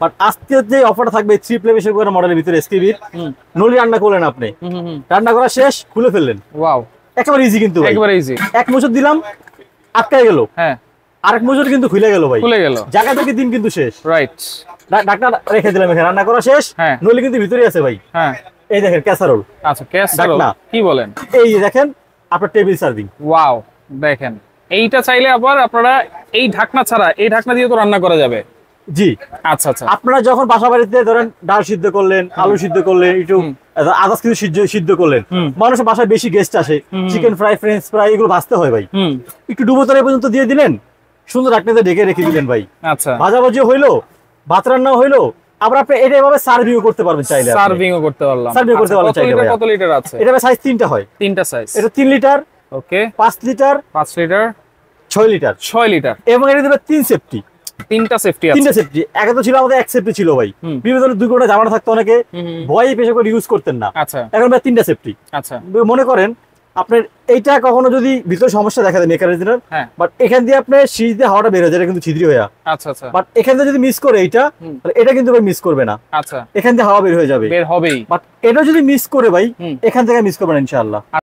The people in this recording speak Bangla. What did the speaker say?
বাট আজকে যে অফারটা থাকবে 3 প্লে বেশি করে মডেলের ভিতরে এসকেবির নলি রান্না করলেন আপনি, রান্না করা শেষ খুলে ফেললেন, ওয়াও একেবারে ইজি কিন্তু ভাই, একেবারে ইজি। এক মোচড় দিলাম আটকায় গেল, হ্যাঁ আরেক মোচড় কিন্তু খুলে গেল ভাই, খুলে গেল, জায়গা থেকে দিন কিন্তু শেষ। রাইট, ডাক্তার রেখে দিলাম এখানে, রান্না করা শেষ, হ্যাঁ নলি কিন্তু ভিতরে আছে ভাই। হ্যাঁ এই দেখেন ক্যাসারোল, আচ্ছা ক্যাসারোল কি বলেন, এই যে দেখেন আপনার টেবিল সার্ভিং। ওয়াও দেখেন এইটা চাইলে আবার আপনারা এই ঢাকনা ছাড়া এই ঢাকনা দিয়ে তো রান্না করা যাবে। জি আচ্ছা আচ্ছা, আপনারা যখন বাসা বাড়িতে ধরেন ডাল সিদ্ধ করলেন, আলু সিদ্ধ করলেন, একটু আদার্স কিছু সিদ্ধ করলেন, মানুষের বাসায় বেশি গেস্ট আসে, চিকেন ফ্রাই, ফ্রেঞ্চ ফ্রাই এগুলো ভাজতে হয় ভাই, একটু ডুবো তলায় পর্যন্ত দিয়ে দিলেন, সুন্দর ঢাকনাতে ঢেকে রেখে দিলেন ভাই। আচ্ছা ভাজাভাজি হইলো, ভাত রান্না হইলো, আবার আপনি এটা এভাবে সার্ভিংও করতে পারবেন চাইলে, সার্ভিংও করতে পারলাম, সার্ভিং করতে পারবেন চাইলে। কত লিটার আছে এটা সাইজ তিনটা হয়, তিনটা সাইজ, এটা 3 লিটার, ওকে 5 লিটার, 5 লিটার, 6 লিটার, 6 লিটার, এবং এটা দেবে 3 সেফটি, তিনটা সেফটি আছে, তিনটা সেফটি। আগে তো ছিল আমাদের এক সেফটি ছিল ভাই, বিভিন্ন ধরনের 2 ঘন্টা জামাটা থাকতো, অনেকে ভয়ে পেশা করে ইউজ করতেন না, আচ্ছা এখন ভাই 3টা সেফটি। আচ্ছা মনে করেন আপনার এইটা কখনো যদি ভিতরে সমস্যা দেখা দেয় মেকারের জন্য, হ্যাঁ বাট এখান দিয়ে আপনার শীষ দিয়ে হাওয়াটা বের হয়ে যায়, এটা কিন্তু ছিদ্রি হয়ে, আচ্ছা আচ্ছা, বাট এখান দিয়ে যদি মিস করে এইটা, তাহলে এটা কিন্তু ভাই মিস করবে না, আচ্ছা এখান দিয়ে হাওয়া বের হয়ে যাবে, বের হবেই, বাট এটা যদি মিস করে ভাই এখান থেকে মিস করবে না ইনশাআল্লাহ।